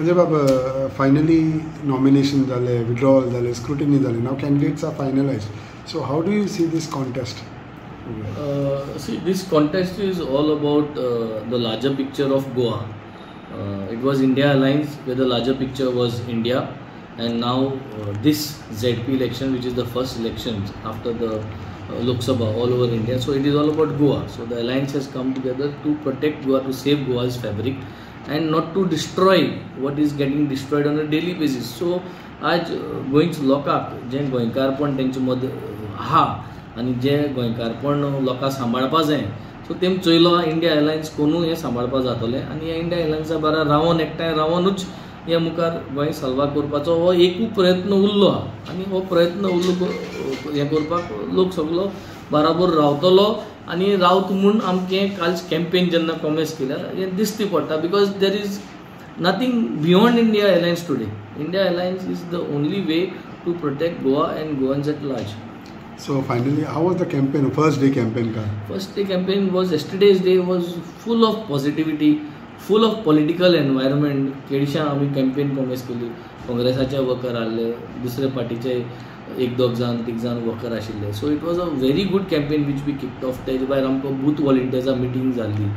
म्हणजे बाबा finally nomination जाले, विड्रॉवल जाले, स्क्रुटिनी जाले, नाव candidates are finalised. So how do you see this contest? See, this contest is all about the larger picture of Goa. It was India Alliance where the larger picture was India, and now this ZP election, which is the first election after the Lok Sabha all over India. So it is all about Goa. So the alliance has come together to protect Goa, to save Goa's fabric, and not to destroy what is getting destroyed on a daily basis. So आज गोंयच लोकांक जे गोंयकारपण तेंचे मदें आहा आनी जे गोंयकारपण लोकांक सांबाळपा जाय, सो तेम चोयलो इंडिया एलायन्स कोणूय हें सांबाळपा जातलें आनी ह्या इंडिया एलायन्सा बारा रावन एकठांय रावनूच हे मुखार गोंय सल्वा करपाचो हो एकूच प्रयत्न उरलो आहा. आनी हो प्रयत्न उरलो हें करपाक लोक सगळो बराबर रावतलो आनी रावत म्हूण आमचें काल कॅम्पेन जेन्ना कॉमेस केल्यार हें दिश्टी पडटा, because there is nothing beyond India alliance today. India alliance is the only way to protect Goa and Goans at large. So finally, how was the campaign? First day campaign ka? First day campaign was, yesterday's day was full of positivity, full of political environment. केडीशा आमी campaign कॉमेस केली, काँग्रेसाचे worker आसले, दुसरे पार्टीचे एक दोग जाण तीग जाण वर्कर आशिल्ले. So it was a very good campaign which we kicked off. तेजे भायर आमकां बूथ वॉलंटियर्सा मिटींग जाल्ली,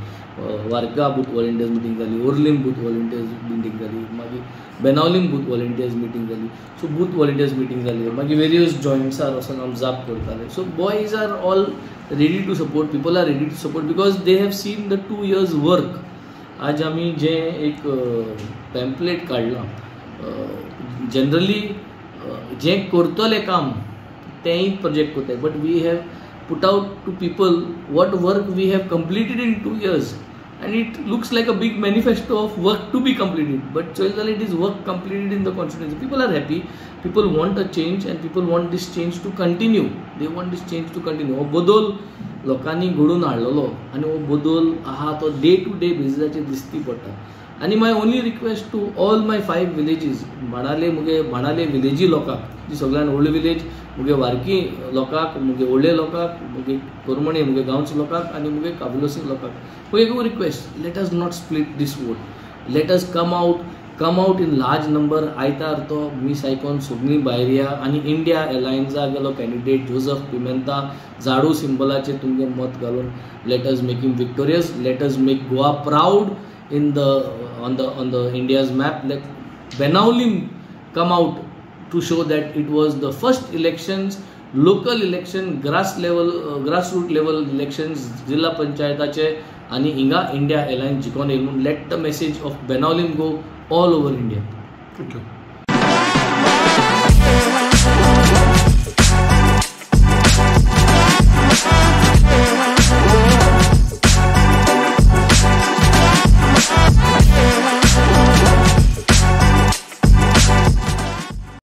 वार्का बूथ वॉलंटियर्स मिटींग जाली, ओर्लीम बूथ वॉलंटियर्स मिटींग जाली, मागीर बेनावलीम बूथ वॉलंटियर्स मिटींग जाली. सो बूथ वॉलंटियर्स मिटींग जाली, मागीर वेरियस जॉयंट्सार वचून आमी जाप करताले. So boys are all ready to support, people are ready to support because they have seen the 2 years work. आज आमी जे एक पॅम्पलेट काडलां, जनरली जे करतले काम तेय प्रोजेक्ट करताय, but we have put out to people what work we have completed in 2 years, and it looks like a big manifesto of work to be completed, but actually it is work completed in the constituency. People are happy, people want a change, and people want this change to continue. They want this change to continue. हो बदल लोकांनी घडून हाडलेलो आनी हो बदल आहा तो day to day बेसिसाचेर दिसती पडटा. आनी my only request to all my 5 villages, बाणाले विलेजी लोकांक, जी सगळ्यान ओल्ड विलेज, मुगे वारकी लोकांक, मुगे व्हडले लोकांक, मुगे कोरमणे, मुगे गांवचे लोकांक आनी मुगे काबुलोसी लोकांक, हो एक request, let us not split this vote. Let us come out in large number. आयतार तो मीस आयकॉन सगळीं भायर या आनी इंडिया एलायन्सा गेलो कॅन्डिडेट जोसेफ पिमेंता झाडू सिंबलाचे तुमगे मत घालून let us make him victorious. Let us make Goa proud in the on the India's map. Let Benaulim come out to show that it was the first elections, local election, grassroots level elections, Jilla Panchayatache ani hinga India Alliance jikon. Let the message of Benaulim go all over India. Thank you.